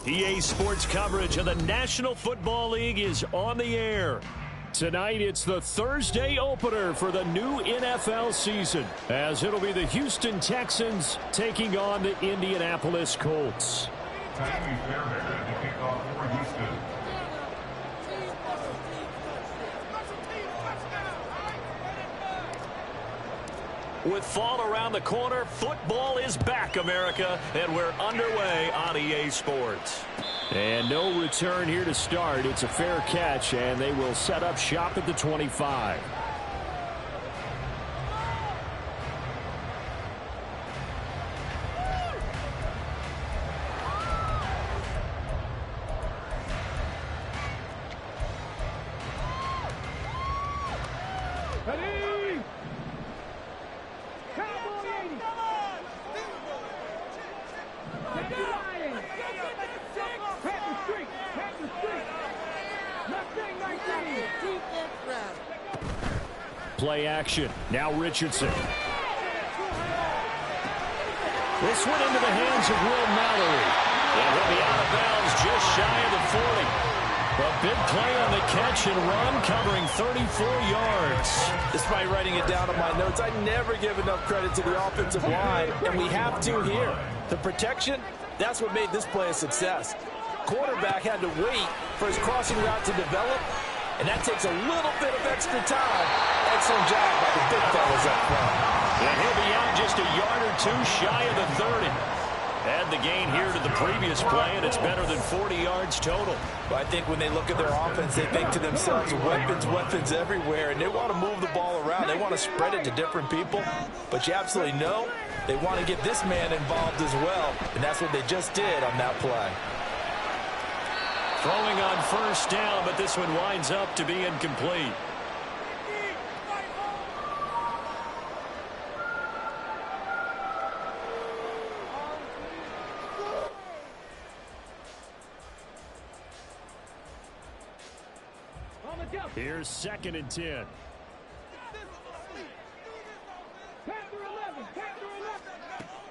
EA Sports coverage of the National Football League is on the air. Tonight, it's the Thursday opener for the new NFL season, as it'll be the Houston Texans taking on the Indianapolis Colts. Tyree Fairbairn to kick off for Houston. With fall around the corner, football is back, America, and we're underway on EA Sports. And no return here to start. It's a fair catch, and they will set up shop at the 25. Play action. Now Richardson. This went into the hands of Will Mallory. And he'll be out of bounds just shy of the 40. A big play on the catch and run, covering 34 yards. Despite writing it down on my notes, I never give enough credit to the offensive line, and we have to here. The protection, that's what made this play a success. Quarterback had to wait for his crossing route to develop, and that takes a little bit of extra time. Excellent job by the big fellas up front. And he'll be out just a yard or two shy of the 30. Add the gain here to the previous play, and it's better than 40 yards total. But I think when they look at their offense, they think to themselves, weapons, weapons everywhere, and they want to move the ball around. They want to spread it to different people. But you absolutely know they want to get this man involved as well, and that's what they just did on that play. Throwing on first down, but this one winds up to be incomplete. Here's 2nd and 10.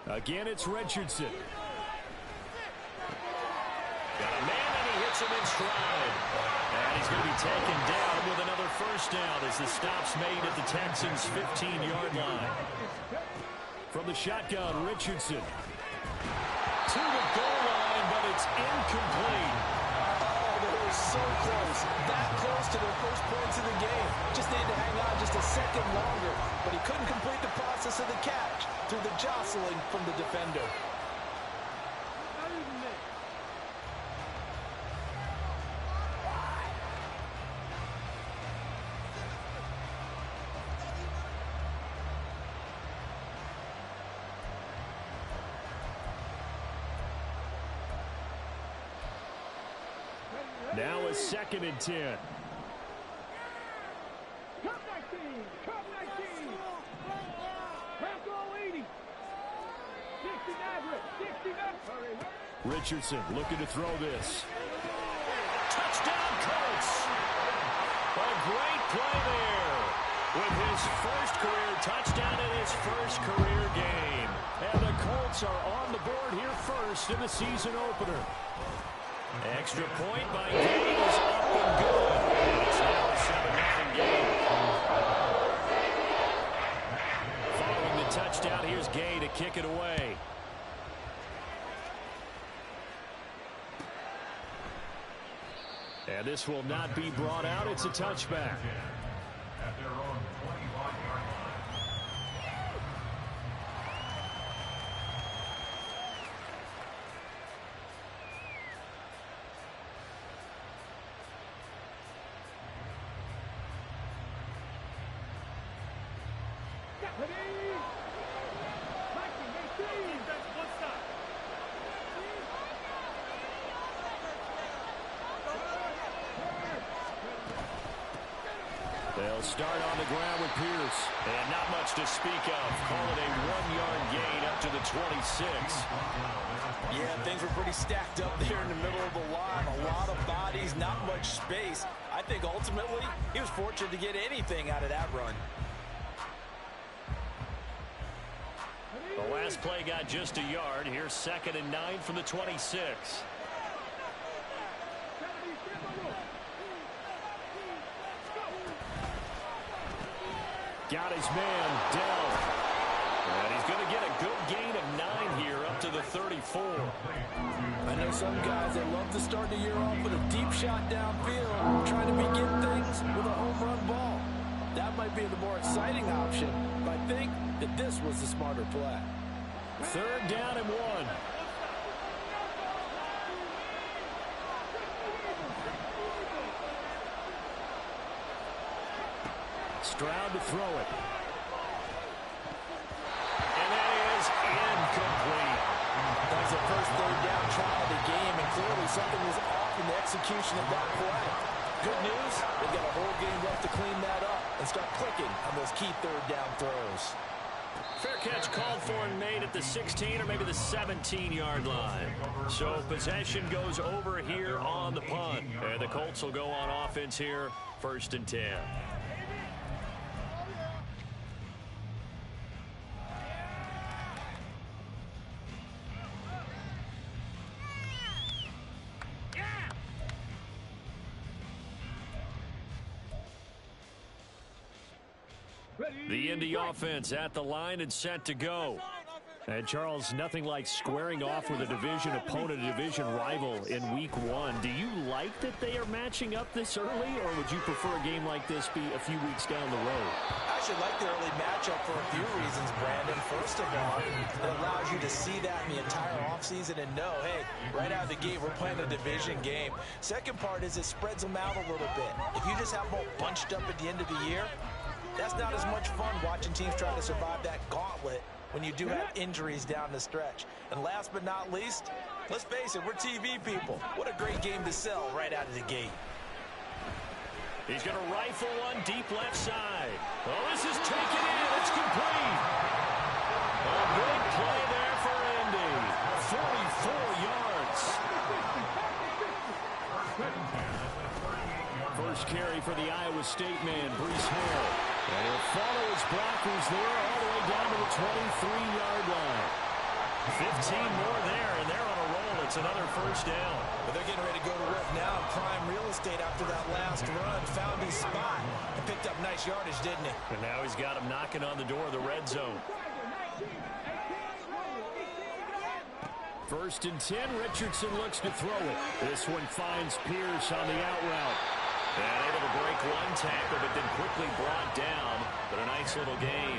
Again, it's Richardson. Got a man, and he hits him in stride. And he's going to be taken down with another first down as the stop's made at the Texans' 15-yard line. From the shotgun, Richardson. To the goal line, but it's incomplete. Oh, they were so close. That close to their first points of the game. Just needed to hang on just a second longer. But he couldn't complete the process of the catch through the jostling from the defender. Now a 2nd and 10. Richardson looking to throw this. Touchdown, Colts. A great play there. With his first career touchdown in his first career game. And the Colts are on the board here first in the season opener. Extra point by Gay is up and good. And it's now a 7-0 game. Following the touchdown, here's Gay to kick it away. And this will not be brought out. It's a touchback. At their own 25-yard line. They'll start on the ground with Pierce. And not much to speak of. Call it a 1-yard gain up to the 26. Yeah, things were pretty stacked up there in the middle of the line. A lot of bodies, not much space. I think ultimately he was fortunate to get anything out of that run. The last play got just a yard. Here's 2nd and 9 from the 26. man down. And he's going to get a good gain of 9 here up to the 34. I know some guys that love to start the year off with a deep shot downfield, trying to begin things with a home run ball. That might be the more exciting option, but I think that this was the smarter play. 3rd down and 1. Stroud to throw it. And that is incomplete. That was the first 3rd down try of the game, and clearly something was off in the execution of that play. Good news, they've got a whole game left to clean that up and start clicking on those key 3rd down throws. Fair catch called for and made at the 16 or maybe the 17-yard line. So possession goes over here on the punt. And the Colts will go on offense here, 1st and 10. The Indy offense at the line and set to go. And, Charles, nothing like squaring off with a division opponent, a division rival in Week 1. Do you like that they are matching up this early, or would you prefer a game like this be a few weeks down the road? I should like the early matchup for a few reasons, Brandon. First of all, it allows you to see that in the entire offseason and know, hey, right out of the gate, we're playing a division game. Second part is it spreads them out a little bit. If you just have them all bunched up at the end of the year, that's not as much fun watching teams try to survive that gauntlet when you do have injuries down the stretch. And last but not least, let's face it, we're TV people. What a great game to sell right out of the gate. He's going to rifle one deep left side. Oh, this is taken in. It's complete. A big play there for Indy. 44 yards. First carry for the Iowa State man, Breece Hall. And he'll follow his blockers there all the way down to the 23-yard line. 15 more there, and they're on a roll. It's another 1st down. But they're getting ready to go to work now in prime real estate after that last run. Found his spot and picked up nice yardage, didn't he? And now he's got him knocking on the door of the red zone. 1st and 10, Richardson looks to throw it. This one finds Pierce on the out route. And able to break one tackle, but then quickly brought down. But a nice little gain.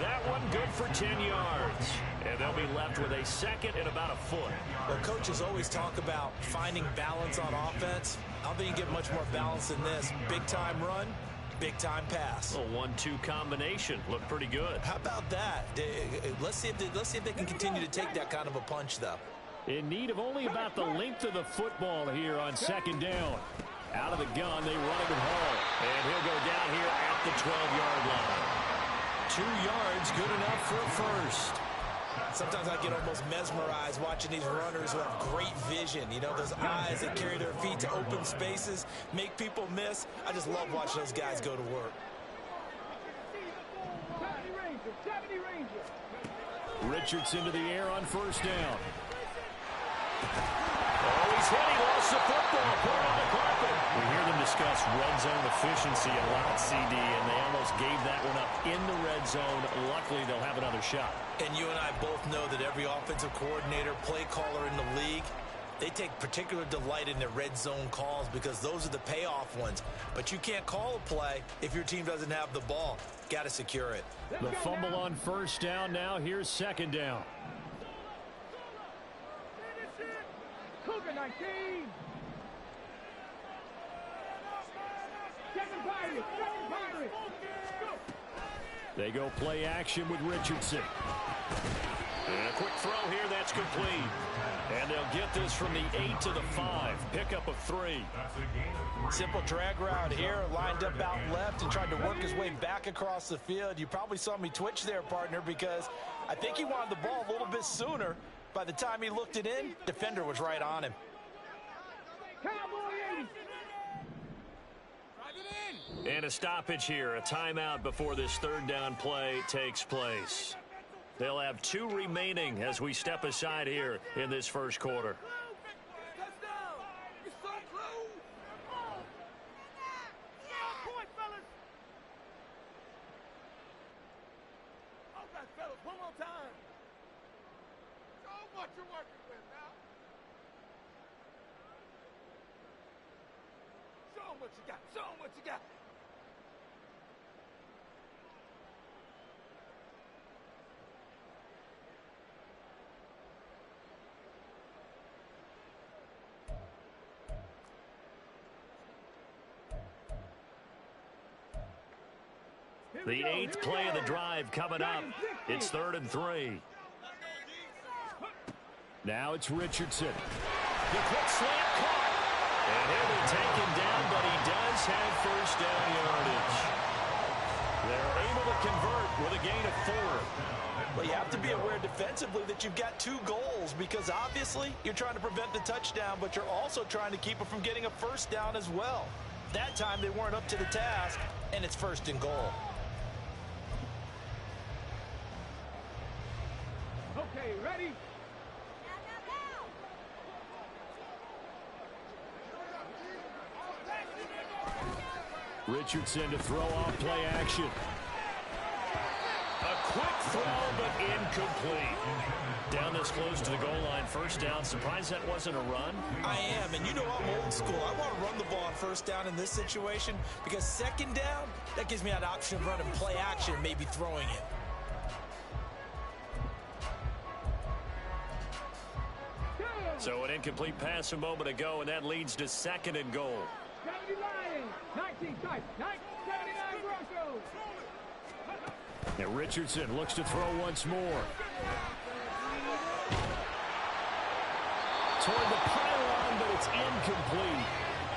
That one good for 10 yards. And they'll be left with a 2nd and about a foot. Well, coaches always talk about finding balance on offense. I don't think you get much more balance than this. Big-time run, big-time pass. A 1-2 combination. Looked pretty good. How about that? Let's see if they can continue to take that kind of a punch, though. In need of only about the length of the football here on 2nd down. Out of the gun, they run it with Hall. And he'll go down here at the 12-yard line. 2 yards, good enough for a 1st. Sometimes I get almost mesmerized watching these runners who have great vision. You know, those eyes that carry their feet to open spaces, make people miss. I just love watching those guys go to work. Richardson to the air on 1st down. Oh, he's hit. He lost the football. Put it on the carpet. We hear them discuss red zone efficiency a lot, CD, and they almost gave that one up in the red zone. Luckily, they'll have another shot. And you and I both know that every offensive coordinator, play caller in the league, they take particular delight in their red zone calls because those are the payoff ones. But you can't call a play if your team doesn't have the ball. Got to secure it. The fumble on 1st down now. Here's 2nd down. Cougar 19. Second Pirate. They go play action with Richardson. And a quick throw here, that's complete. And they'll get this from the 8 to the 5. Pickup of 3. Simple drag route here, lined up out left and tried to work his way back across the field. You probably saw me twitch there, partner, because I think he wanted the ball a little bit sooner. By the time he looked it in, defender was right on him. And a stoppage here, a timeout before this 3rd down play takes place. They'll have 2 remaining as we step aside here in this 1st quarter. what you're working with now. Show them what you got. Show them what you got. The 8th play of the drive coming up. It's 3rd and 3. Now it's Richardson. The quick slant caught. And he'll be taken down, but he does have first down yardage. They're able to convert with a gain of 4. Well, you have to be aware defensively that you've got 2 goals because obviously you're trying to prevent the touchdown, but you're also trying to keep it from getting a first down as well. That time they weren't up to the task, and it's 1st and goal. Okay, ready? Richardson to throw off play action. A quick throw, but incomplete. Down this close to the goal line, first down. Surprised that wasn't a run? I am, and you know I'm old school. I want to run the ball on first down in this situation because 2nd down, that gives me an option of running play action, maybe throwing it. So an incomplete pass a moment ago, and that leads to 2nd and goal. 70 Lions, 19 type, 79 Broncos. And Richardson looks to throw once more. Toward the pylon, but it's incomplete.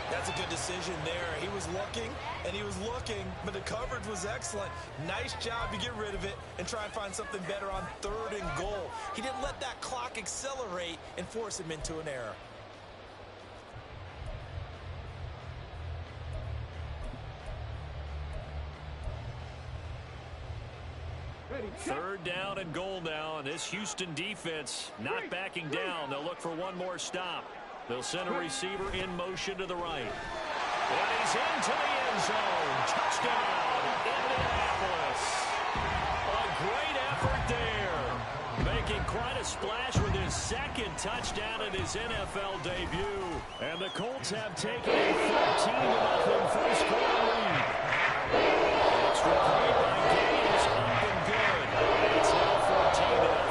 That's a good decision there. He was looking, and he was looking, but the coverage was excellent. Nice job to get rid of it and try and find something better on 3rd and goal. He didn't let that clock accelerate and force him into an error. Ready, 3rd down and goal now, and this Houston defense not backing down. They'll look for one more stop. They'll send a receiver in motion to the right. And he's into the end zone. Touchdown, Indianapolis. A great effort there. Making quite a splash with his 2nd touchdown in his NFL debut. And the Colts have taken a 14-0 first quarter lead. Extra point by Gay is up and good. It's now 14-0.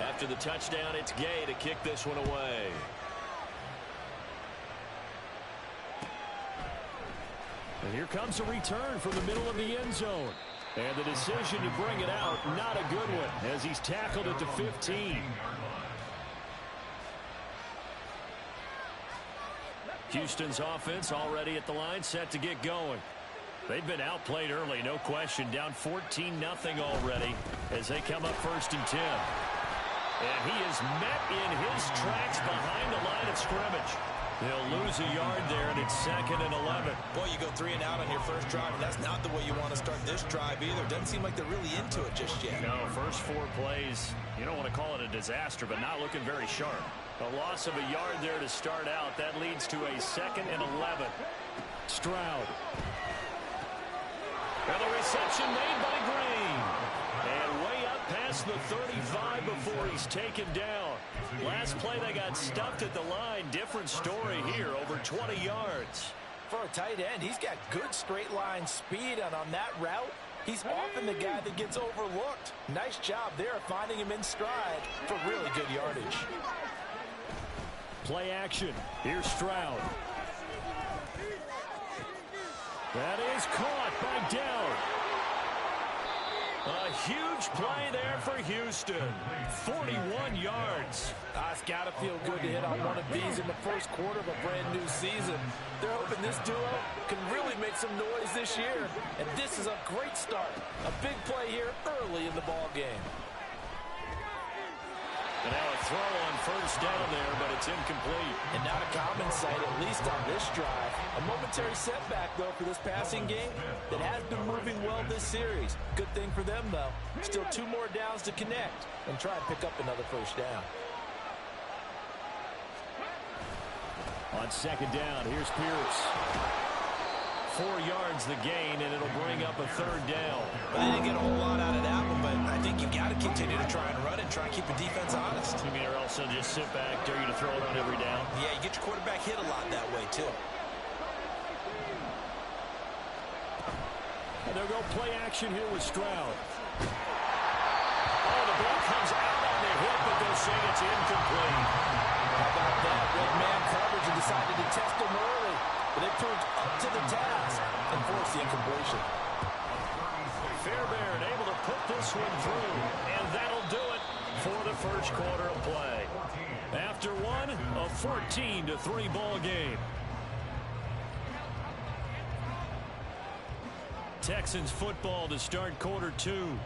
After the touchdown, it's Gay to kick this one away. And here comes a return from the middle of the end zone. And the decision to bring it out, not a good one, as he's tackled at the 15. Houston's offense already at the line, set to get going. They've been outplayed early, no question, down 14-0 already as they come up 1st and 10. And he is met in his tracks behind the line of scrimmage. He'll lose a yard there, and it's 2nd and 11. Boy, you go 3 and out on your first drive, and that's not the way you want to start this drive either. Doesn't seem like they're really into it just yet. No, first 4 plays, you don't want to call it a disaster, but not looking very sharp. A loss of a yard there to start out. That leads to a 2nd and 11. Stroud. And the reception made by Green. And way up past the 35 before he's taken down. Last play they got stuffed at the line. Different story here, over 20 yards. For a tight end, he's got good straight line speed, and on that route, he's often the guy that gets overlooked. Nice job there finding him in stride for really good yardage. Play action. Here's Stroud. That is caught by Dowd. A huge play there for Houston. 41 yards. It's got to feel good to hit on one of these in the first quarter of a brand new season. They're hoping this duo can really make some noise this year. And this is a great start. A big play here early in the ball game. And now a throw on first down there, but it's incomplete. And not a common sight, at least on this drive. A momentary setback, though, for this passing game that has been moving well this series. Good thing for them, though. Still 2 more downs to connect and try and pick up another first down. On 2nd down, here's Pierce. 4 yards the gain, and it'll bring up a third down. Well, they didn't get a whole lot out of that one, but I think you got to continue to try and run and try and keep the defense honest. You mean, or else they'll just sit back, dare you to throw it on every down? Yeah, you get your quarterback hit a lot that way, too. And they'll go play action here with Stroud. Oh, the ball comes out on the hit, but they'll say it's incomplete. How about that? Red man coverage and decided to test him early. But they proved up to the task and forced the incompletion. Fairbairn able to put this one through, and that'll do it for the first quarter of play. After one, a 14-3 ball game. Texans football to start quarter 2.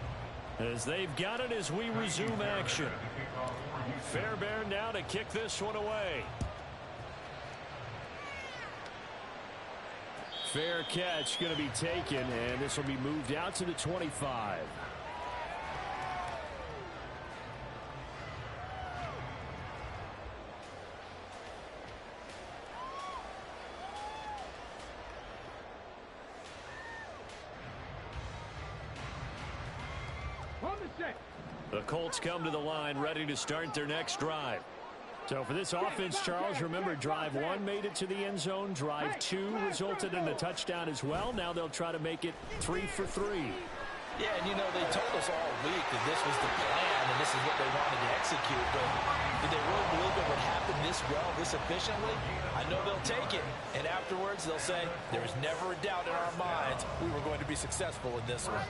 As they've got it as we resume action. Fairbairn now to kick this one away. Fair catch going to be taken, and this will be moved out to the 25. On the set. The Colts come to the line ready to start their next drive. So for this offense, Charles, remember drive 1 made it to the end zone. Drive 2 resulted in a touchdown as well. Now they'll try to make it 3 for 3. Yeah, and you know, they told us all week that this was the plan and this is what they wanted to execute. But did they really believe it would happen this well, this efficiently? I know they'll take it. And afterwards, they'll say, there was never a doubt in our minds we were going to be successful in this one.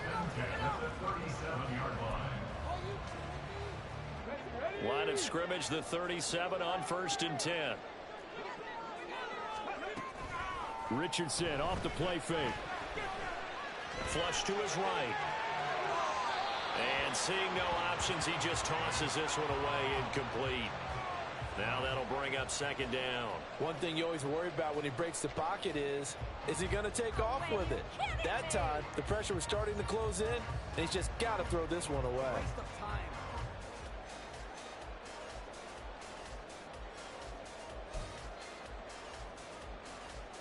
Line of scrimmage, the 37 on 1st and 10. Richardson off the play fake. Flush to his right. And seeing no options, he just tosses this one away, incomplete. Now that'll bring up 2nd down. One thing you always worry about when he breaks the pocket is he going to take off with it? That time, the pressure was starting to close in, and he's just got to throw this one away.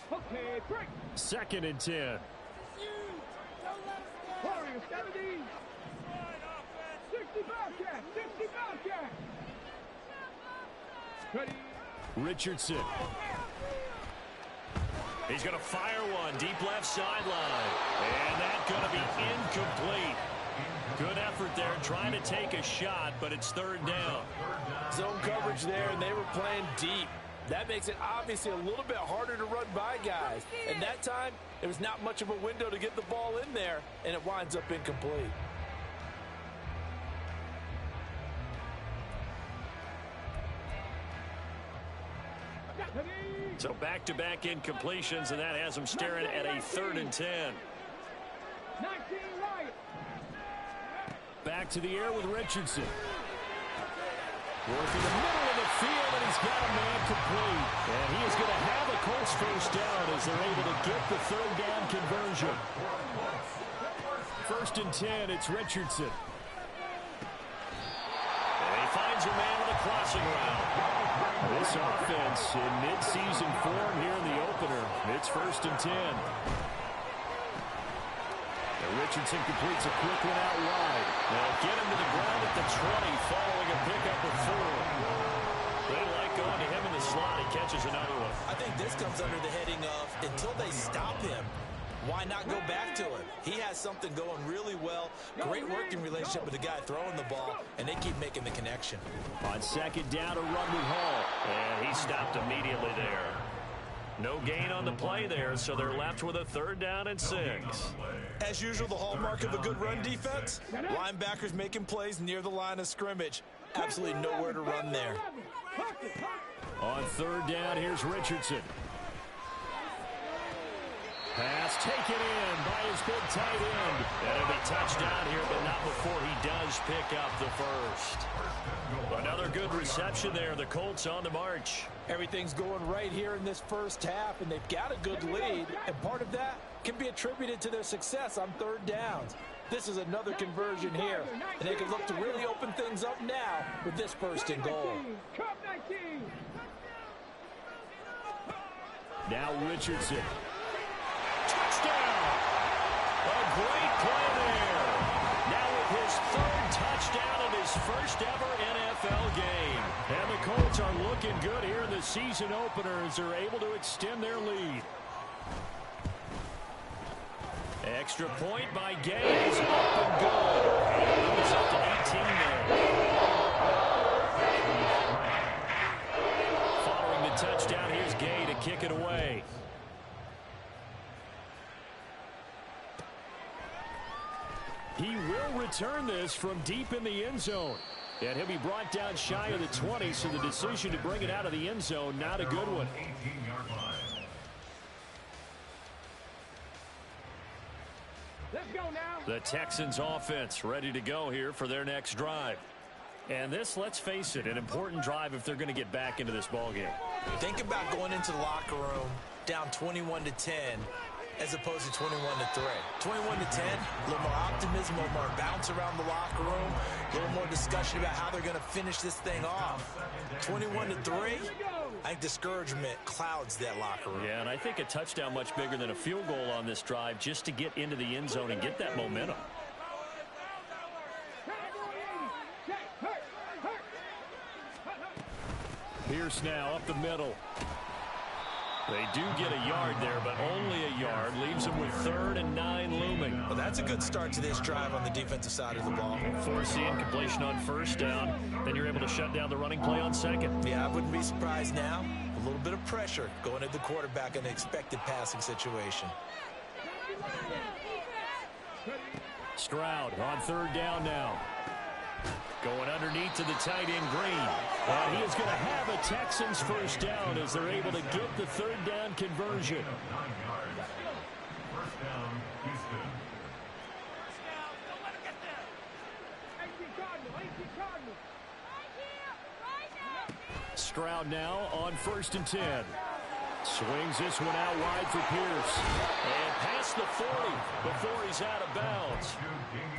Okay, break. 2nd and 10. Warriors 70. 60 Bobcat. 60 Bobcat. Ready. Richardson. He's going to fire one deep left sideline. And that's going to be incomplete. Good effort there trying to take a shot, but it's 3rd down. Zone coverage there, and they were playing deep. That makes it obviously a little bit harder to run by guys. And that time, there was not much of a window to get the ball in there, and it winds up incomplete. So back-to-back incompletions, and that has them staring at a 3rd and 10. 19 right. Back to the air with Richardson. Working the middle of the field, and he's got a man complete. And he is going to have a Colts first down as they're able to get the 3rd down conversion. 1st and 10, it's Richardson. And he finds a man with a crossing route. This offense in mid-season form here in the opener. It's 1st and 10. Richardson completes a quick one out wide. They'll get him to the ground at the 20 following a pickup of 4. They like going to him in the slot. He catches another one. I think this comes under the heading of until they stop him, why not go back to him? He has something going really well. Great working relationship with the guy throwing the ball, and they keep making the connection. On 2nd down, a run with Hall. And he stopped immediately there. No gain on the play there, so they're left with a 3rd down and 6. As usual, the hallmark of a good run defense, linebackers making plays near the line of scrimmage. Absolutely nowhere to run there. On 3rd down, here's Richardson. Pass taken in by his big tight end. And it'll be touchdown here, but not before he does pick up the first. Another good reception there. The Colts on the march. Everything's going right here in this first half, and they've got a good lead. And part of that can be attributed to their success on 3rd downs. This is another conversion here, and they can look to really open things up now with this 1st and goal. Now Richardson. looking good here in the season opener as they're able to extend their lead. Extra point by Gay is up and good. He's up to 18 there. Following the touchdown, here's Gay to kick it away. He will return this from deep in the end zone. And he'll be brought down shy of the 20, so the decision to bring it out of the end zone, not a good one. 18-yard line. Let's go now. The Texans offense ready to go here for their next drive. And this, let's face it, an important drive if they're going to get back into this ballgame. Think about going into the locker room down 21-10 as opposed to 21-3. 21-10, a little more optimism, a little more bounce around the locker room, a little more discussion about how they're going to finish this thing off. 21-3, I think discouragement clouds that locker room. Yeah, and I think a touchdown much bigger than a field goal on this drive just to get into the end zone and get that momentum. Pierce now up the middle. They do get a yard there, but only a yard. Leaves them with 3rd and 9 looming. Well, that's a good start to this drive on the defensive side of the ball. Force the incompletion on 1st down. Then you're able to shut down the running play on 2nd. Yeah, I wouldn't be surprised now. A little bit of pressure going at the quarterback in an expected passing situation. Stroud on 3rd down now. Going underneath to the tight end Green. And he is going to have a Texans 1st down as they're able to get the 3rd down conversion. 9 yards. 1st down, Houston. Stroud now on 1st and 10. Swings this one out wide for Pierce. And past the 40 before he's out of bounds.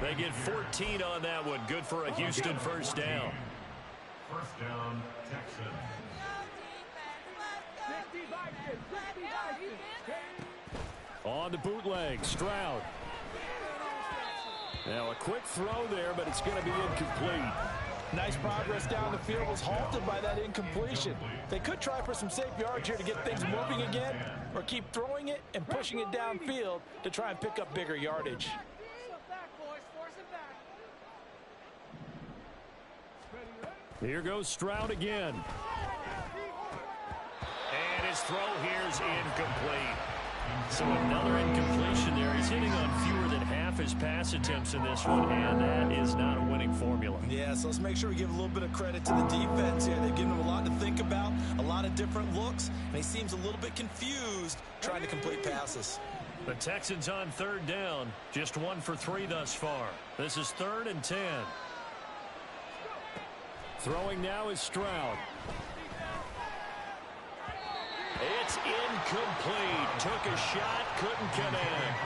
They get 14 on that one. Good for a Houston 1st down. 1st down, Texans. On the bootleg, Stroud. Now a quick throw there, but it's going to be incomplete. Nice progress down the field was halted by that incompletion. They could try for some safe yards here to get things moving again, or keep throwing it and pushing it downfield to try and pick up bigger yardage. Here goes Stroud again. And his throw here is incomplete. So another incompletion there. He's hitting on fewer than half his pass attempts in this one, and that is not a winning formula. Yeah, so let's make sure we give a little bit of credit to the defense here. They've given him a lot to think about, a lot of different looks, and he seems a little bit confused trying to complete passes. The Texans on 3rd down, just 1 for 3 thus far. This is 3rd and 10. Throwing now is Stroud. It's incomplete. Took a shot, couldn't connect.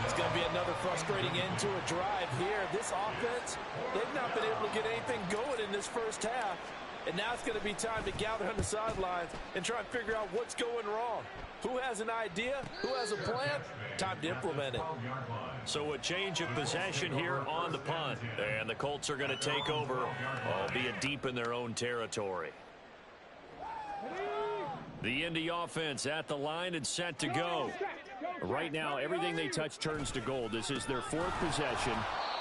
It's going to be another frustrating end to a drive here. This offense, they've not been able to get anything going in this 1st half. And now it's going to be time to gather on the sidelines and try and figure out what's going wrong. Who has an idea? Who has a plan? Time to implement it. So a change of possession here on the punt. And the Colts are going to take over, albeit deep in their own territory. The Indy offense at the line and set to go. Right now, everything they touch turns to gold. This is their 4th possession.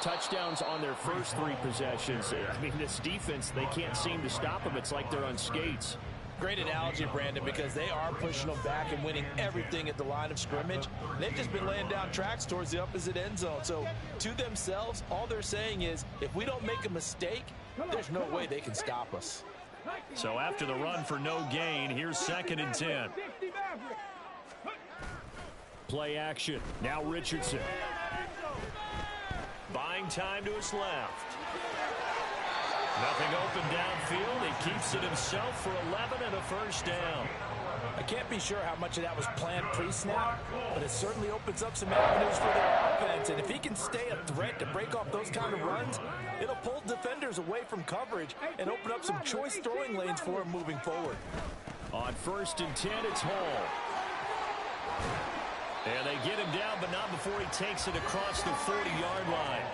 Touchdowns on their first 3 possessions. I mean, this defense, they can't seem to stop them. It's like they're on skates. Great analogy, Brandon, because they are pushing them back and winning everything at the line of scrimmage. They've just been laying down tracks towards the opposite end zone. So to themselves, all they're saying is, if we don't make a mistake, there's no way they can stop us. So after the run for no gain, here's 2nd and 10. Play action. Now Richardson. Buying time to his left. Nothing open downfield. He keeps it himself for 11 and a 1st down. I can't be sure how much of that was planned pre-snap, but it certainly opens up some avenues for their offense. And if he can stay a threat to break off those kind of runs, it'll pull defenders away from coverage and open up some choice throwing lanes for him moving forward. On 1st and 10, it's Hall. And they get him down, but not before he takes it across the 40-yard line.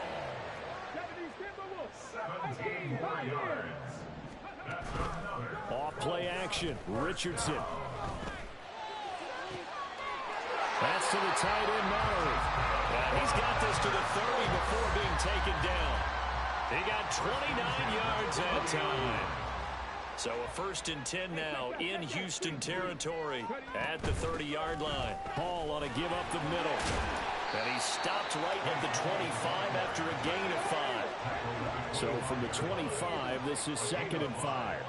17 yards. That's another. Off Play action. Richardson. That's to the tight end, Mallory. And he's got this to the 30 before being taken down. He got 29 yards that time. So a 1st and 10 now in Houston territory at the 30-yard line. Hall on a give up the middle. And he stopped right at the 25 after a gain of 5. So from the 25, this is 2nd and 5.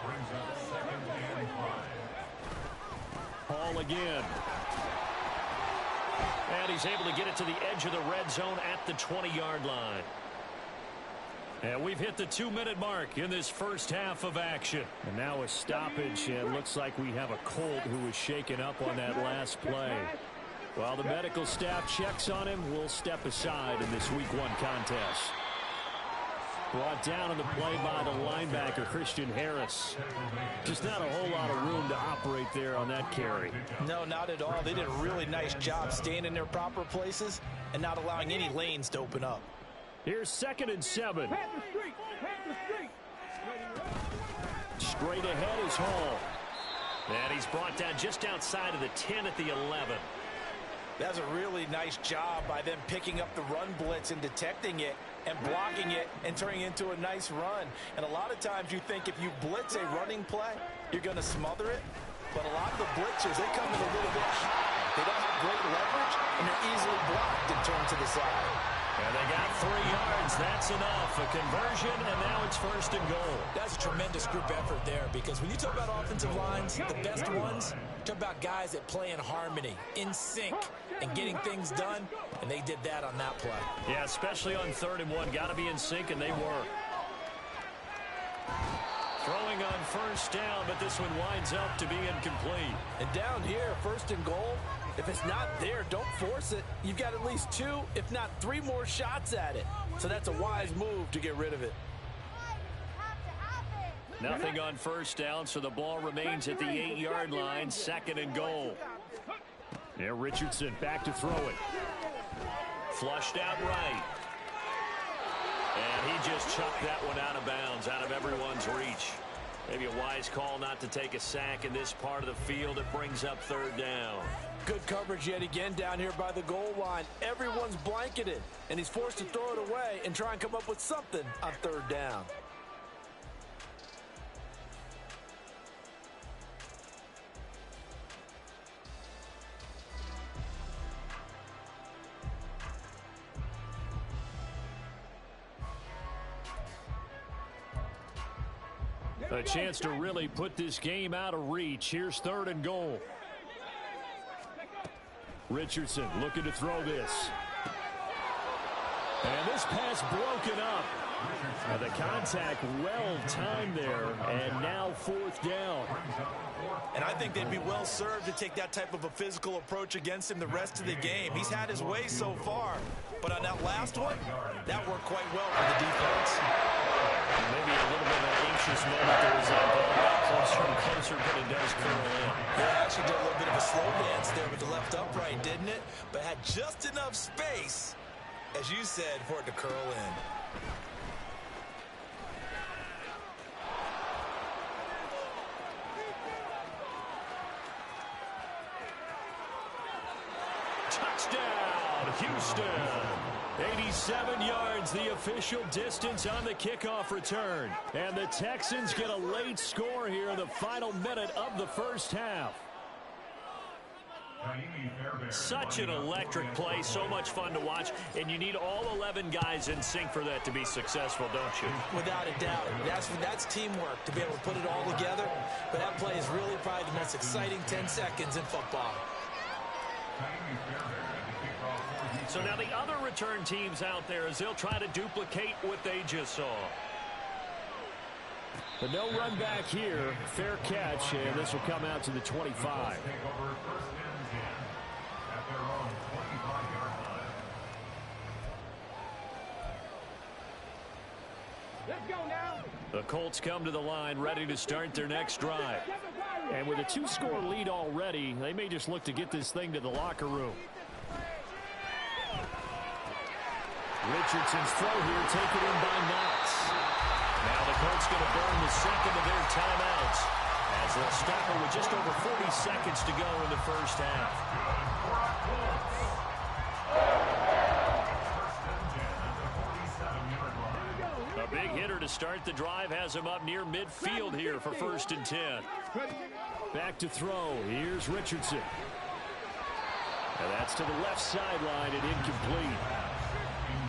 Hall again. And he's able to get it to the edge of the red zone at the 20-yard line. And we've hit the 2-minute mark in this first half of action. And now a stoppage, and looks like we have a Colt who was shaken up on that last play. While the medical staff checks on him, we'll step aside in this Week 1 contest. Brought down on the play by the linebacker, Christian Harris. Just not a whole lot of room to operate there on that carry. No, not at all. They did a really nice job staying in their proper places and not allowing any lanes to open up. Here's 2nd and 7. Straight ahead is Hall. And he's brought down just outside of the 10 at the 11. That's a really nice job by them picking up the run blitz and detecting it and blocking it and turning it into a nice run. And a lot of times you think if you blitz a running play, you're going to smother it. But a lot of the blitzers, they come in a little bit high. They don't have great leverage, and they're easily blocked and turned to the side. And they got 3 yards. That's enough. A conversion, and now it's 1st and goal. That's a tremendous group effort there, because when you talk about offensive lines, the best ones, talk about guys that play in harmony, in sync, and getting things done, and they did that on that play. Yeah, especially on 3rd and 1. Got to be in sync, and they were. Throwing on 1st down, but this one winds up to be incomplete. And down here, 1st and goal, if it's not there, don't force it. You've got at least 2, if not 3 more shots at it. So that's a wise move to get rid of it. Nothing on 1st down, so the ball remains at the 8-yard line, 2nd and goal. There, Richardson back to throw it. Flushed out right. And he just chucked that one out of bounds, out of everyone's reach. Maybe a wise call not to take a sack in this part of the field. It brings up 3rd down. Good coverage yet again down here by the goal line. Everyone's blanketed, and he's forced to throw it away and try and come up with something on 3rd down. A chance to really put this game out of reach. Here's 3rd and goal. Richardson looking to throw this. And this pass broken up. And the contact well timed there. And now 4th down. And I think they'd be well served to take that type of a physical approach against him the rest of the game. He's had his way so far. But on that last one, that worked quite well for the defense. Maybe a little bit of an anxious moment there as that ball got closer and closer, but it does curl in. Yeah, actually did a little bit of a slow dance there with the left upright, didn't it? But had just enough space, as you said, for it to curl in. Touchdown, Houston. 87 yards, the official distance on the kickoff return. And the Texans get a late score here in the final minute of the first half. Such an electric play, so much fun to watch, and you need all 11 guys in sync for that to be successful, don't you? Without a doubt. That's teamwork to be able to put it all together. But that play is really probably the most exciting 10 seconds in football. So now the other return teams out there as they'll try to duplicate what they just saw. But no run back here. Fair catch, and this will come out to the 25. Let's go now. The Colts come to the line ready to start their next drive. And with a 2-score lead already, they may just look to get this thing to the locker room. Richardson's throw here taken in by Knox. Now the Colts going to burn the second of their timeouts. As they'll stop it with just over 40 seconds to go in the first half. A big hitter to start the drive has him up near midfield here for 1st and 10. Back to throw. Here's Richardson. And that's to the left sideline and incomplete.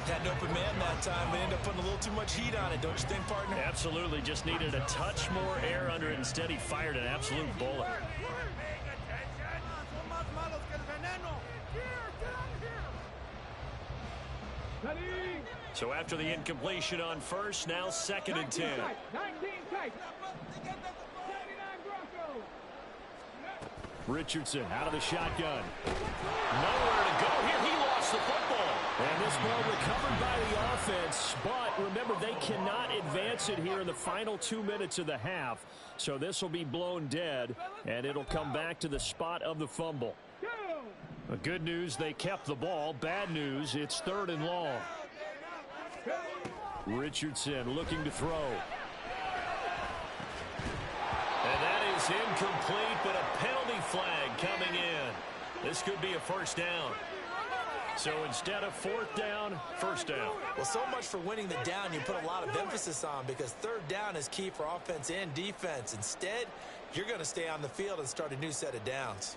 Had an open man that time, but ended up putting a little too much heat on it, don't you think, partner? Absolutely. Just needed a touch more air under it. Instead, he fired an absolute bullet. So after the incompletion on first, now 2nd and 10. 19 tight. 79 Broncos. Richardson out of the shotgun. Nowhere to go here. He lost the football. And this ball recovered by the offense. But remember, they cannot advance it here in the final 2 minutes of the half. So this will be blown dead, and it'll come back to the spot of the fumble. The good news, they kept the ball. Bad news, it's 3rd and long. Richardson looking to throw. And that is incomplete, but a penalty flag coming in. This could be a 1st down. So instead of 4th down, 1st down. Well, so much for winning the down you put a lot of emphasis on, because 3rd down is key for offense and defense. Instead, you're going to stay on the field and start a new set of downs.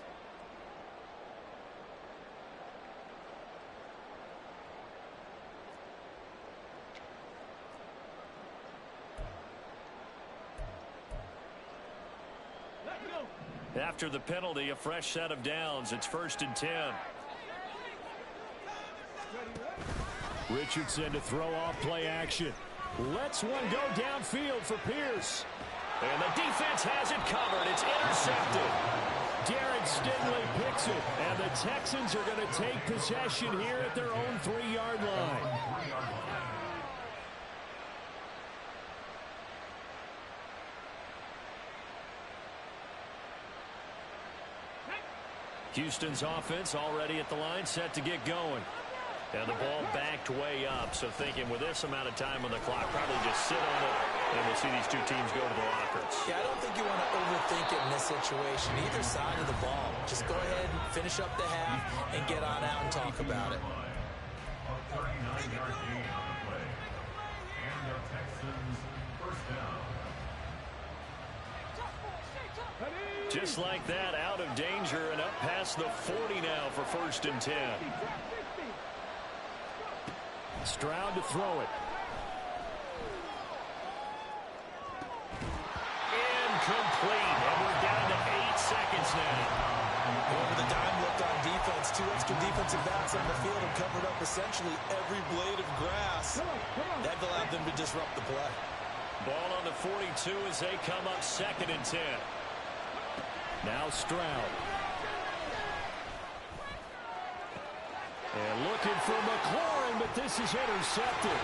After the penalty, a fresh set of downs. It's 1st and 10. Richardson to throw off play action. Lets one go downfield for Pierce. And the defense has it covered. It's intercepted. Darren Stingley picks it. And the Texans are going to take possession here at their own 3-yard line. Houston's offense already at the line, set to get going. And the ball backed way up, so thinking with this amount of time on the clock, probably just sit on it, and we'll see these two teams go to the lockers. Yeah, I don't think you want to overthink it in this situation. Either side of the ball. Just go ahead and finish up the half and get on out and talk about it. A 39-yard gain on the play. And the Texans 1st down. Just like that, out of danger and up past the 40 now for 1st and 10. Stroud to throw it. Incomplete. And we're down to 8 seconds now. Over the dime looked on defense. 2 extra defensive backs on the field and covered up essentially every blade of grass. That allowed them to disrupt the play. Ball on the 42 as they come up 2nd and 10. Now Stroud. And looking for McLaurin, but this is intercepted.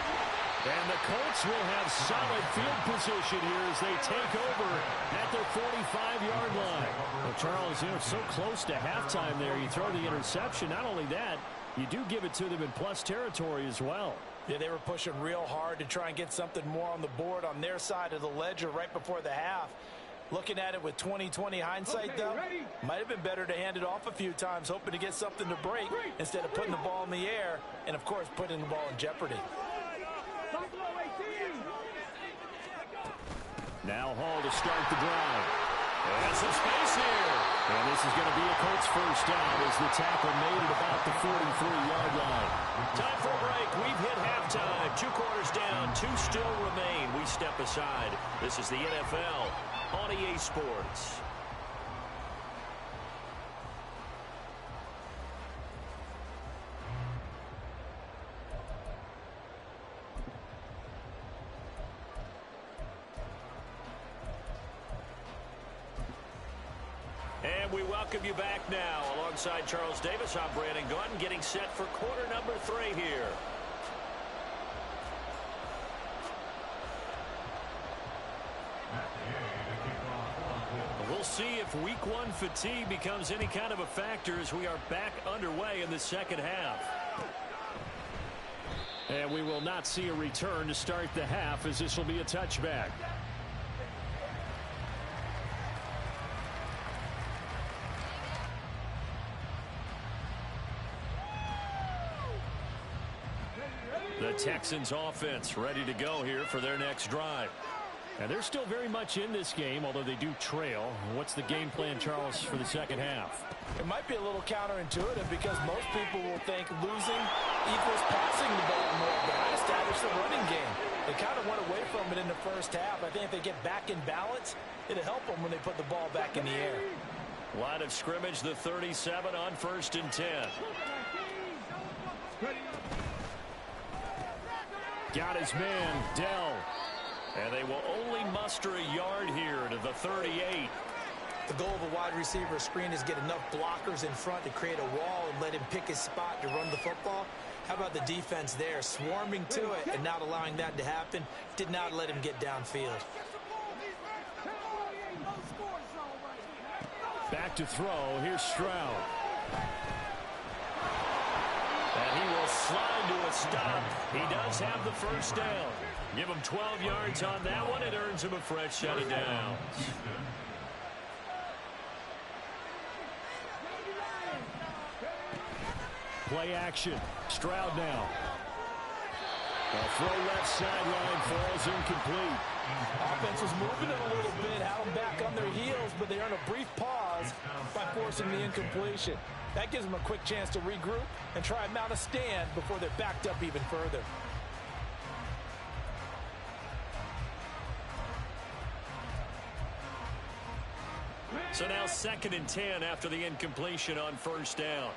And the Colts will have solid field position here as they take over at their 45-yard line. Well, Charles, you know, so close to halftime there. You throw the interception. Not only that, you do give it to them in plus territory as well. Yeah, they were pushing real hard to try and get something more on the board on their side of the ledger right before the half. Looking at it with 20/20 hindsight, though, might have been better to hand it off a few times, hoping to get something to break instead of putting the ball in the air and, of course, putting the ball in jeopardy. Now Hall to start the drive. And some space here. And this is going to be a Colts 1st down as the tackle made at about the 43-yard line. Time for a break. We've hit halftime. 2 quarters down. 2 still remain. We step aside. This is the NFL on EA Sports. And we welcome you back now. Alongside Charles Davis, I'm Brandon Gaudin, getting set for quarter number 3 here. We'll see if week 1 fatigue becomes any kind of a factor as we are back underway in the second half. And we will not see a return to start the half as this will be a touchback. The Texans offense ready to go here for their next drive. And they're still very much in this game, although they do trail. What's the game plan, Charles, for the second half? It might be a little counterintuitive because most people will think losing equals passing the ball more, but I established the running game. They kind of went away from it in the first half. I think if they get back in balance, it'll help them when they put the ball back in the air. Line of scrimmage, the 37 on 1st and 10. Got his man, Dell. And they will only muster a yard here to the 38. The goal of a wide receiver screen is get enough blockers in front to create a wall and let him pick his spot to run the football. How about the defense there, swarming to it and not allowing that to happen? Did not let him get downfield. Back to throw. Here's Stroud. And he will slide to a stop. He does have the first down. Give him 12 yards on that one. It earns him a fresh set of downs. Play action. Stroud now. A throw left sideline falls incomplete. Offense was moving it a little bit, had them back on their heels, but they earn a brief pause by forcing the incompletion. That gives them a quick chance to regroup and try and mount a stand before they're backed up even further. So now 2nd and 10 after the incompletion on 1st down.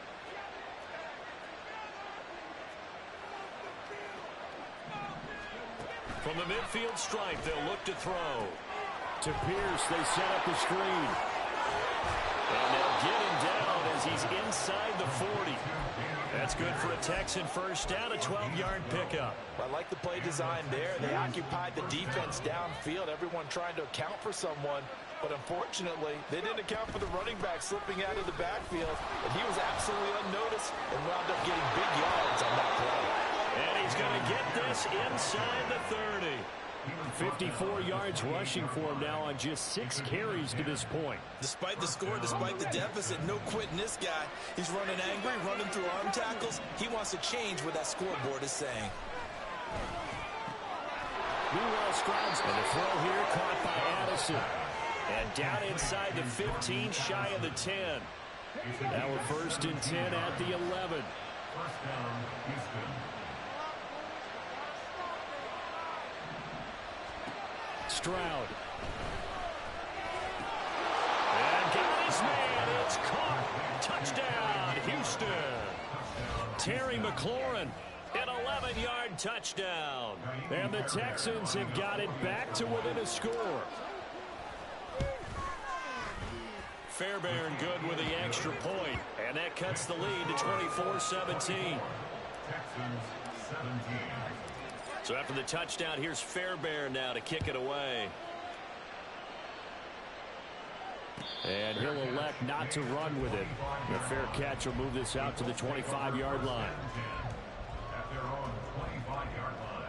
From the midfield stripe, they'll look to throw. To Pierce, they set up the screen. And they'll get him down as he's inside the 40. That's good for a Texan first down, a 12-yard pickup. I like the play design there. They occupied the defense downfield, everyone trying to account for someone. But unfortunately, they didn't account for the running back slipping out of the backfield. And he was absolutely unnoticed and wound up getting big yards on that play. And he's going to get this inside the 30. 54 yards rushing for him now on just 6 carries to this point. Despite the score, despite the deficit, no quitting this guy. He's running angry, running through arm tackles. He wants to change what that scoreboard is saying. Meanwhile, Stroud's and the throw here caught by Addison. And down inside the 15, shy of the 10. Now we're 1st and 10 at the 11. First down, Houston. Stroud. And got his man. It's caught. Touchdown, Houston. Terry McLaurin, an 11-yard touchdown. And the Texans have got it back to within a score. Fairbairn good with the extra point. And that cuts the lead to 24-17. Texans 17. So after the touchdown, here's Fairbairn now to kick it away. And he'll elect not to run with it. The fair catch will move this out to the 25-yard line. At their own 25-yard line.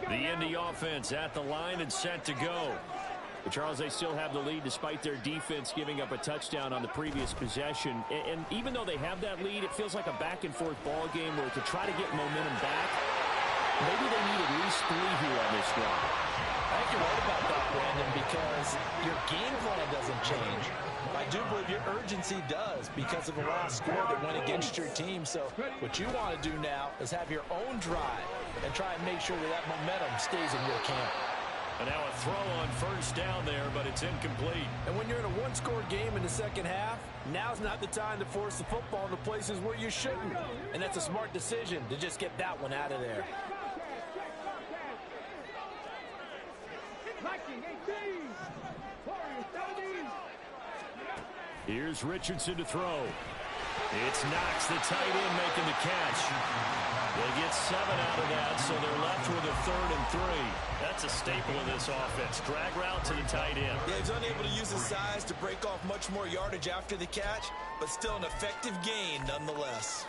The Indy offense at the line and set to go. But Charles, they still have the lead despite their defense giving up a touchdown on the previous possession. And even though they have that lead, it feels like a back-and-forth ball game where to try to get momentum back, maybe they need at least 3 here on this drive. I think you're right about that, Brandon, because your game plan doesn't change. I do believe your urgency does because of the last score that went against your team. So what you want to do now is have your own drive and try and make sure that that momentum stays in your camp. And now a throw on first down there, but it's incomplete. And when you're in a one-score game in the second half, now's not the time to force the football into places where you shouldn't. And that's a smart decision to just get that one out of there. Here's Richardson to throw. It's Knox, the tight end, making the catch. They get 7 out of that, so they're left with a 3rd and 3. That's a staple of this offense. Drag route to the tight end. Yeah, he's unable to use his size to break off much more yardage after the catch, but still an effective gain nonetheless.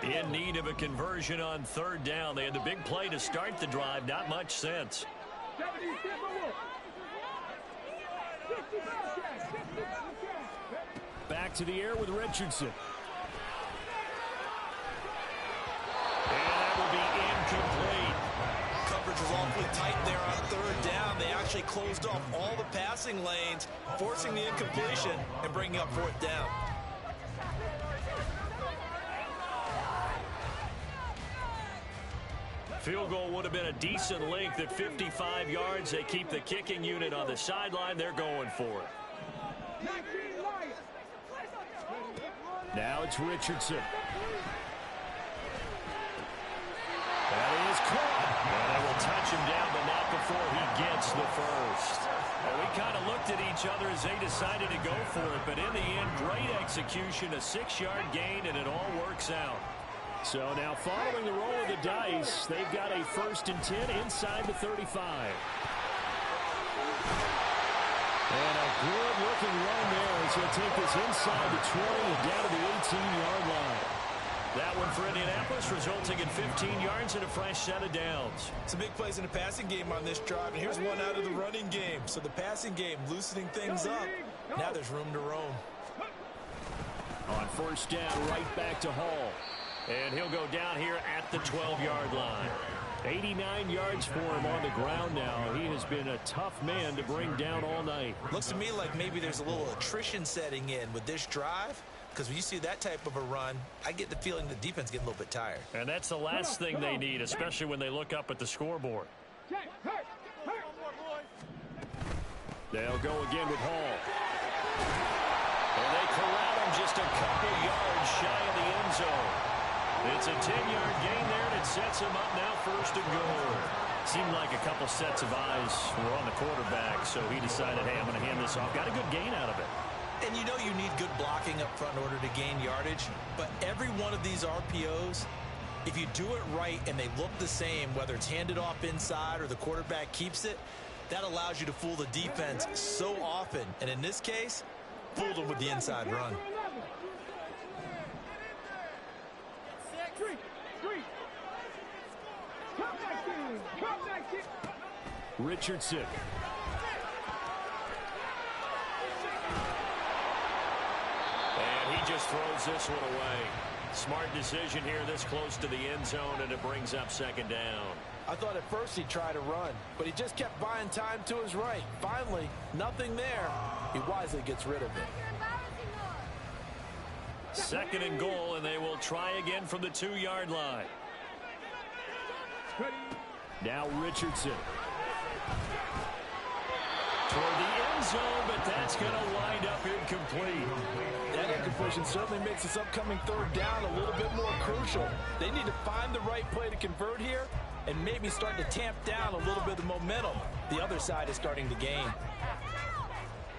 In need of a conversion on 3rd down. They had the big play to start the drive. Not much sense. 70, back to the air with Richardson. Incomplete. Coverage was awfully tight there on third down. They actually closed off all the passing lanes, forcing the incompletion and bringing up fourth down. Field goal would have been a decent length at 55 yards. They keep the kicking unit on the sideline. They're going for it. Now it's Richardson. That is caught. And they will touch him down, but not before he gets the first. Well, we kind of looked at each other as they decided to go for it, but in the end, great execution, a 6-yard gain, and it all works out. So now following the roll of the dice, they've got a 1st and 10 inside the 35. And a good-looking run there as he'll take this inside the 20 and down to the 18-yard line. That one for Indianapolis, resulting in 15 yards and a fresh set of downs. Some big plays in the passing game on this drive, and here's one out of the running game. So the passing game loosening things up. Now there's room to roam. On 1st down, right back to Hall. And he'll go down here at the 12-yard line. 89 yards for him on the ground now. He has been a tough man to bring down all night. Looks to me like maybe there's a little attrition setting in with this drive. Because when you see that type of a run, I get the feeling the defense getting a little bit tired. And that's the last thing they need, especially when they look up at the scoreboard. They'll go again with Hall. And they corral him just a couple yards shy of the end zone. It's a 10-yard gain there, and it sets him up now 1st and goal. Seemed like a couple sets of eyes were on the quarterback, so he decided, hey, I'm going to hand this off. Got a good gain out of it. And you know you need good blocking up front in order to gain yardage, but every one of these RPOs, if you do it right and they look the same, whether it's handed off inside or the quarterback keeps it, that allows you to fool the defense so often. And in this case, fooled them with the inside run. Richardson. And he just throws this one away. Smart decision here this close to the end zone, and it brings up 2nd down. I thought at first he'd try to run, but he just kept buying time to his right. Finally, nothing there. He wisely gets rid of it. 2nd and goal, and they will try again from the 2-yard line. Now Richardson. Toward the end zone, but that's going to wind up incomplete. That incompletion certainly makes this upcoming 3rd down a little bit more crucial. They need to find the right play to convert here and maybe start to tamp down a little bit of momentum. The other side is starting to gain.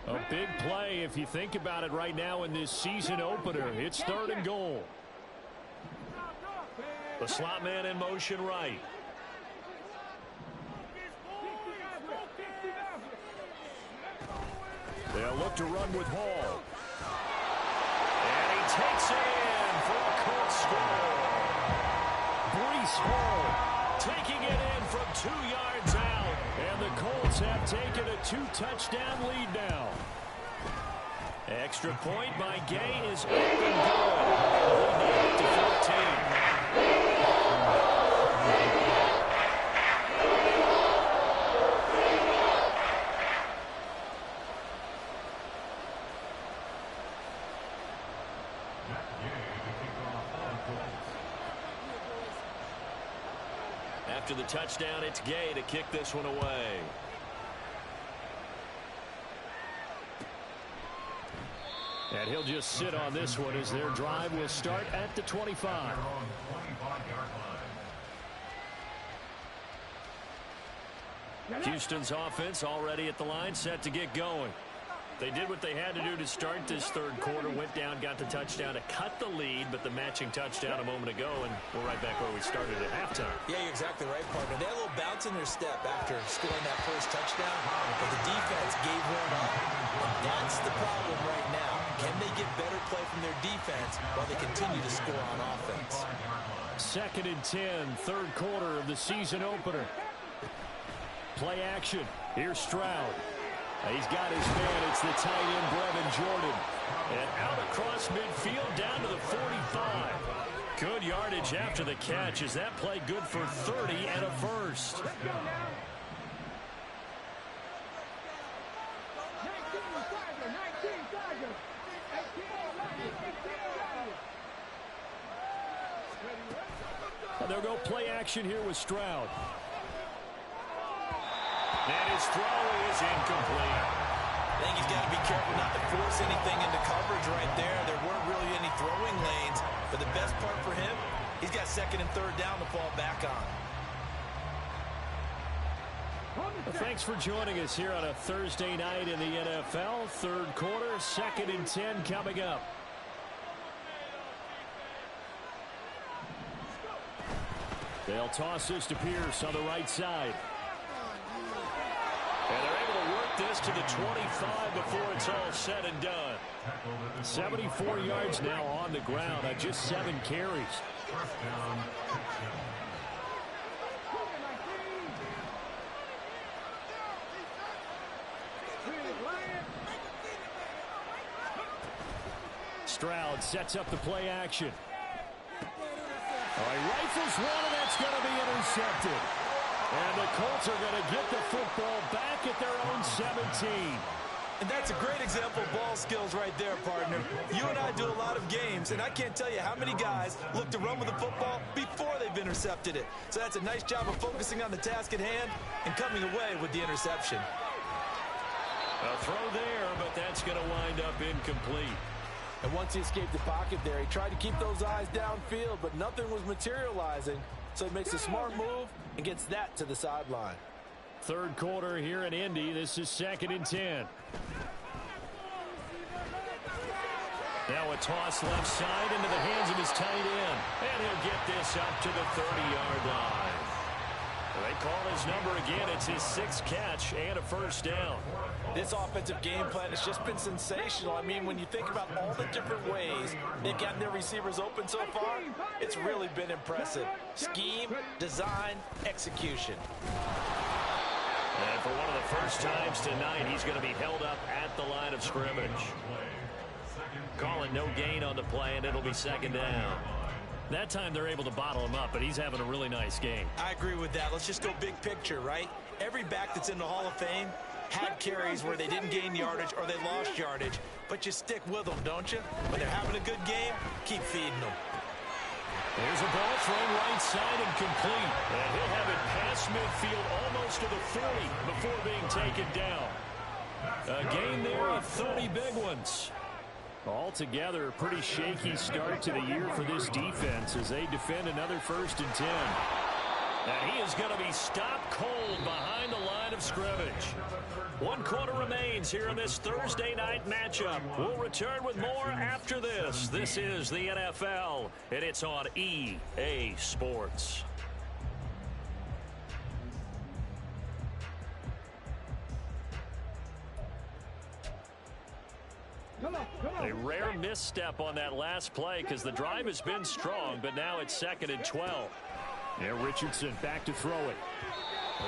A big play if you think about it right now in this season opener. It's 3rd and goal. The slot man in motion right. They'll look to run with Hall. And he takes it in for a Colts score. Breece Hall taking it in from 2 yards out. And the Colts have taken a 2-touchdown lead now. Extra point by Gay is up and good. Up to 14. After the touchdown, it's Gay to kick this one away. And he'll just sit on this one as their drive will start at the 25. Houston's offense already at the line, set to get going. They did what they had to do to start this 3rd quarter, went down, got the touchdown to cut the lead, but the matching touchdown a moment ago, and we're right back where we started at halftime. Yeah, you're exactly right, partner. They had a little bounce in their step after scoring that first touchdown, but the defense gave one up. And that's the problem right now. Can they get better play from their defense while they continue to score on offense? 2nd and 10, 3rd quarter of the season opener. Play action. Here's Stroud. He's got his man. It's the tight end, Brevin Jordan. And out across midfield down to the 45. Good yardage after the catch. Is that play good for 30 and a first? Let's go now. 19 Tigers, 19 Tigers. 18 Tigers, 18 Tigers. They'll go play action here with Stroud. And his throw is incomplete. I think he's got to be careful not to force anything into coverage right there. There weren't really any throwing lanes. But the best part for him, he's got second and third down to fall back on. Well, thanks for joining us here on a Thursday night in the NFL. Third quarter, 2nd and 10 coming up. They'll toss this to Pierce on the right side. And they're able to work this to the 25 before it's all said and done. 74 yards now on the ground on just 7 carries. First down, Stroud sets up the play action. All right, rifles one, and that's going to be intercepted. And the Colts are going to get the football back at their own 17. And that's a great example of ball skills right there, partner. You and I do a lot of games, and I can't tell you how many guys look to run with the football before they've intercepted it. So that's a nice job of focusing on the task at hand and coming away with the interception. A throw there, but that's going to wind up incomplete. And once he escaped the pocket there, he tried to keep those eyes downfield, but nothing was materializing. So he makes a smart move and gets that to the sideline. Third quarter here in Indy. This is 2nd and 10. Now a toss left side into the hands of his tight end. And he'll get this up to the 30-yard line. They call his number again. It's his 6th catch and a first down. This offensive game plan has just been sensational. I mean, when you think about all the different ways they've gotten their receivers open so far, it's really been impressive. Scheme, design, execution. And for one of the first times tonight, he's going to be held up at the line of scrimmage. Calling no gain on the play, and it'll be 2nd down. That time they're able to bottle him up, but he's having a really nice game. I agree with that. Let's just go big picture, right? Every back that's in the Hall of Fame had carries where they didn't gain yardage or they lost yardage, but you stick with them, don't you? When they're having a good game, keep feeding them. There's a ball thrown right side and complete. And he'll have it past midfield almost to the 40 before being taken down. A gain there of 30 big ones. Altogether, a pretty shaky start to the year for this defense as they defend another 1st and 10. And he is going to be stopped cold behind the line of scrimmage. 1 quarter remains here in this Thursday night matchup. We'll return with more after this. This is the NFL, and it's on EA Sports. A rare misstep on that last play because the drive has been strong, but now it's 2nd and 12. Yeah, Richardson back to throw it.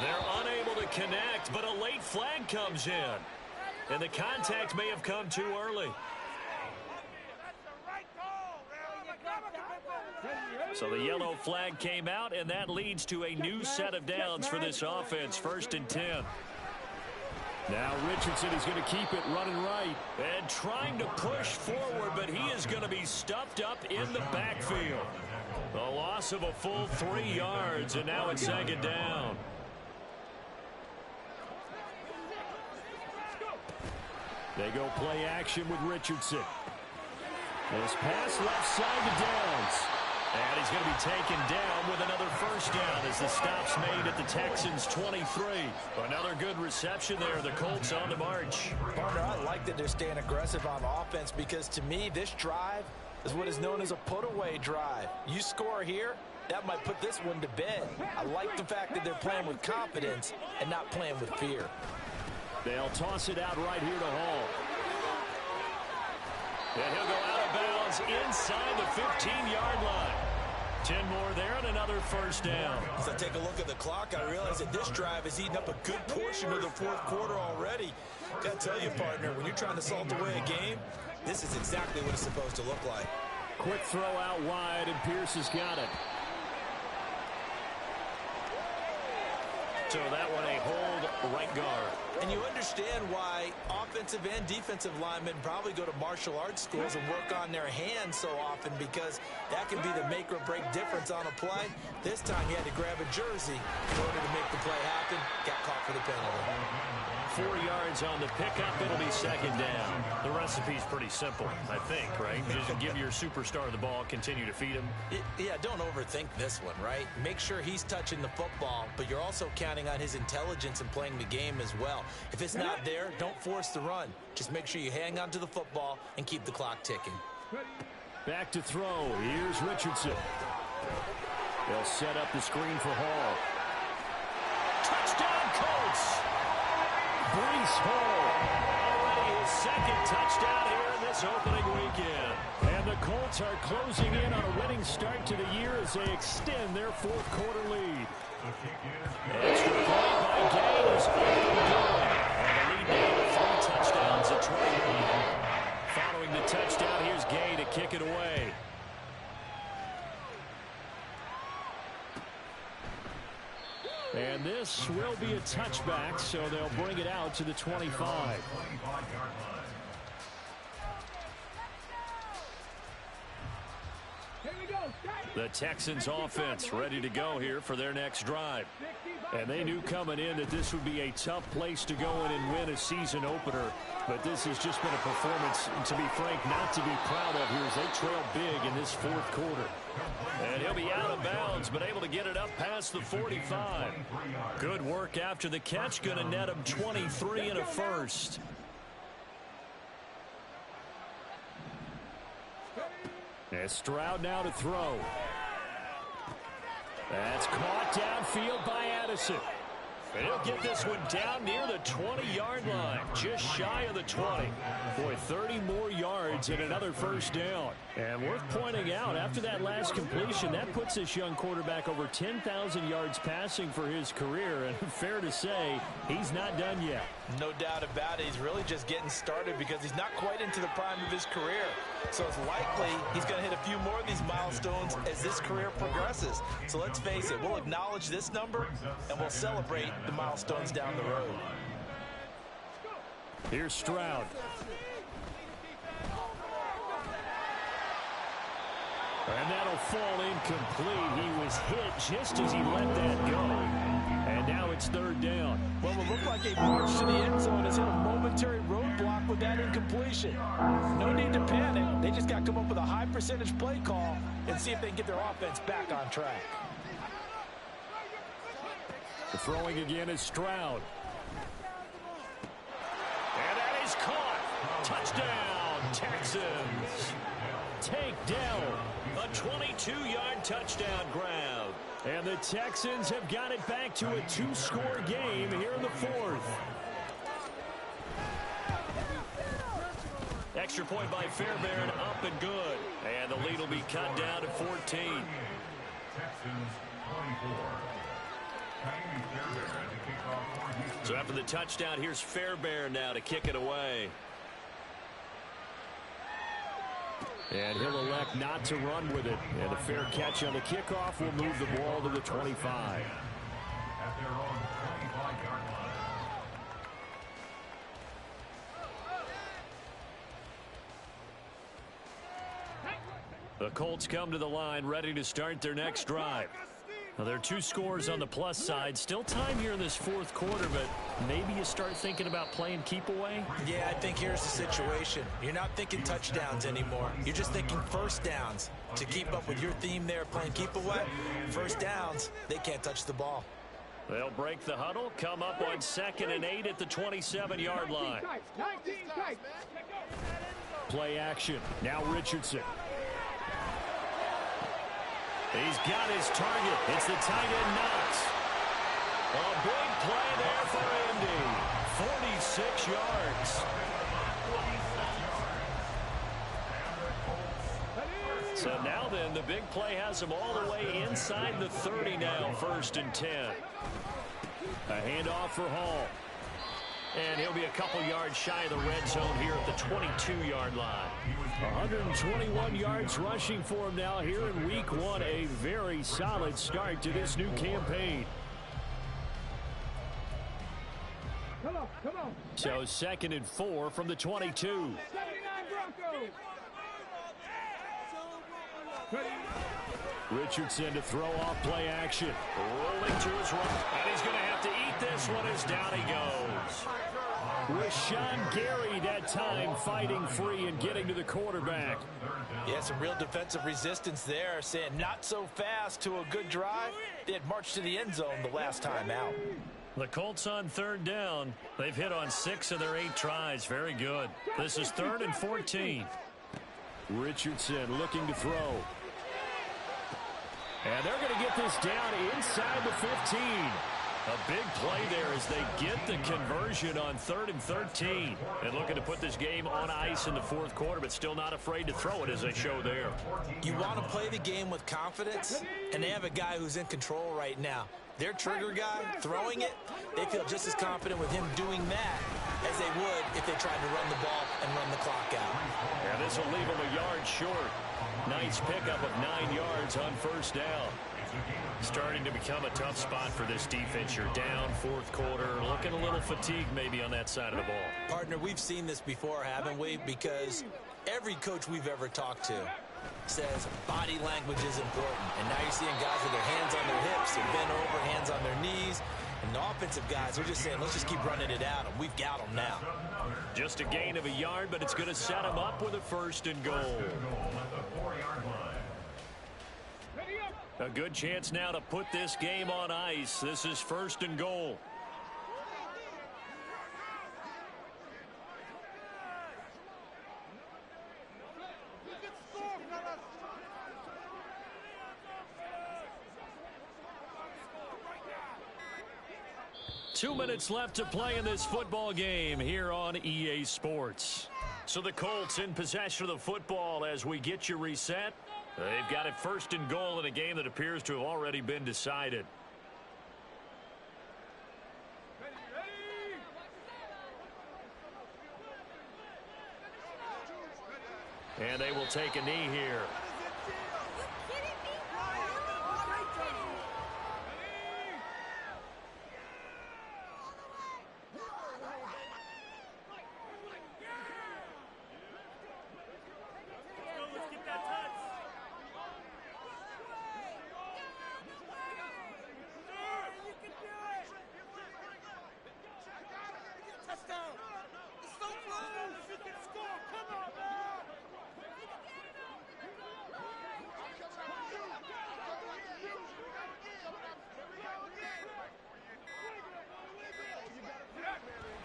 They're unable to connect, but a late flag comes in. And the contact may have come too early. So the yellow flag came out, and that leads to a new set of downs for this offense, 1st and 10. Now Richardson is going to keep it running right. And trying to push forward, but he is going to be stuffed up in the backfield. A loss of a full 3 yards, and now it's 2nd down. They go play action with Richardson. This pass left side to Downs. And he's going to be taken down with another first down as the stop's made at the Texans' 23. Another good reception there. The Colts on the march. Partner, I like that they're staying aggressive on offense because to me, this drive is what is known as a put-away drive. You score here, that might put this one to bed. I like the fact that they're playing with confidence and not playing with fear. They'll toss it out right here to Hall. And he'll go out of bounds inside the 15-yard line. 10 more there and another first down. As I take a look at the clock, I realize that this drive has eaten up a good portion of the fourth quarter already. Got to tell you, partner, when you're trying to salt away a game, this is exactly what it's supposed to look like. Quick throw out wide, and Pierce has got it. So that one a hold right guard. And you understand why offensive and defensive linemen probably go to martial arts schools and work on their hands so often, because that can be the make or break difference on a play. This time he had to grab a jersey in order to make the play happen. Got caught for the penalty. 4 yards on the pickup. It'll be second down. The recipe's pretty simple, I think, right? Just give your superstar the ball, continue to feed him. Yeah, don't overthink this one, right? Make sure he's touching the football, but you're also counting on his intelligence in playing the game as well. If it's not there, don't force the run. Just make sure you hang on to the football and keep the clock ticking. Back to throw. Here's Richardson. They'll set up the screen for Hall. Touchdown, Colts! Breece Hall. Already his second touchdown here in this opening weekend. And the Colts are closing in on a winning start to the year as they extend their fourth quarter lead. Extra point by Gay is up and good. And the lead now to 3 touchdowns at 21. Following the touchdown, here's Gay to kick it away. And this will be a touchback, so they'll bring it out to the 25. The Texans offense ready to go here for their next drive. And they knew coming in that this would be a tough place to go in and win a season opener. But this has just been a performance, to be frank, not to be proud of here as they trail big in this fourth quarter. And he'll be out of bounds, but able to get it up past the 45. Good work after the catch. Going to net him 23 and a first. And Stroud now to throw. That's caught downfield by Addison. And he'll get this one down near the 20-yard line, just shy of the 20. Boy, 30 more yards and another first down. And worth pointing out, after that last completion, that puts this young quarterback over 10,000 yards passing for his career. And fair to say, he's not done yet. No doubt about it. He's really just getting started because he's not quite into the prime of his career. So it's likely he's going to hit a few more of these milestones as this career progresses. So let's face it, we'll acknowledge this number and we'll celebrate the milestones down the road. Here's Stroud. And that'll fall incomplete. He was hit just as he let that go. And now it's third down. Well, it looked like a march to the end zone has hit a momentary roadblock with that incompletion. No need to panic. They just got to come up with a high percentage play call and see if they can get their offense back on track. The throwing again is Stroud. And that is caught. Touchdown, Texans. Take down. A 22-yard touchdown grab. And the Texans have got it back to a 2-score game here in the fourth. Extra point by Fairbairn, up and good. And the lead will be cut down to 14. Texans 24. So after the touchdown, here's Fairbairn now to kick it away. And he'll elect not to run with it. And a fair catch on the kickoff will move the ball to the 25. At their own 25-yard line. The Colts come to the line ready to start their next drive. Now, there are 2 scores on the plus side. Still time here in this fourth quarter, but maybe you start thinking about playing keep away? Yeah, I think here's the situation. You're not thinking touchdowns anymore. You're just thinking first downs. To keep up with your theme there, playing keep away, first downs, they can't touch the ball. They'll break the huddle, come up on 2nd and 8 at the 27-yard line. 19 tight. Play action. Now Richardson. He's got his target. It's the tight end Knox. A big play there for Indy. 46 yards. So now then, the big play has him all the way inside the 30 now, 1st and 10. A handoff for Hall. And he'll be a couple yards shy of the red zone here at the 22-yard line. 121 yards rushing for him now here in week 1. A very solid start to this new campaign. Come on. So 2nd and 4 from the 22. 79 Broncos. Richardson to throw off play action. Rolling to his right. And he's going to have to eat this one as down he goes. Rashawn Gary that time fighting free and getting to the quarterback. Yeah, some real defensive resistance there, saying not so fast to a good drive. They had marched to the end zone the last time out. The Colts on 3rd down. They've hit on 6 of their 8 tries. Very good. This is 3rd and 14. Richardson looking to throw. And they're going to get this down inside the 15. A big play there as they get the conversion on 3rd and 13. And looking to put this game on ice in the 4th quarter, but still not afraid to throw it as they show there. You want to play the game with confidence, and they have a guy who's in control right now. Their trigger guy, throwing it, they feel just as confident with him doing that as they would if they tried to run the ball and run the clock out. Yeah, this will leave them a yard short. Nice pickup of 9 yards on 1st down. Starting to become a tough spot for this defense. You're down 4th quarter, looking a little fatigued maybe on that side of the ball. Partner, we've seen this before, haven't we? Because every coach we've ever talked to says body language is important. And now you're seeing guys with their hands on their hips, they're bent over, hands on their knees. And the offensive guys, they're just saying, let's just keep running it out, and we've got them now. Just a gain of a yard, but it's going to set them up with a 1st and goal. A good chance now to put this game on ice. This is 1st and goal. Two minutes left to play in this football game here on EA Sports. So the Colts in possession of the football as we get you reset. They've got it 1st and goal in a game that appears to have already been decided. And they will take a knee here.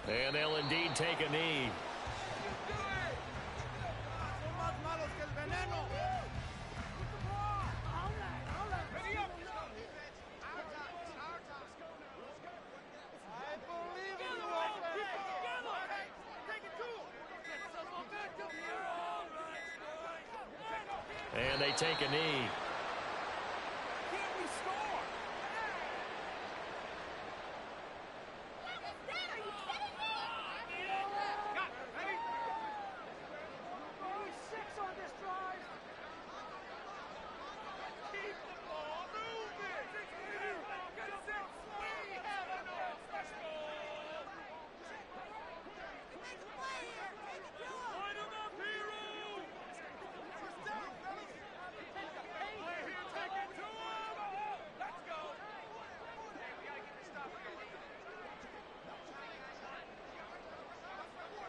And they'll indeed take a knee. And they take a knee.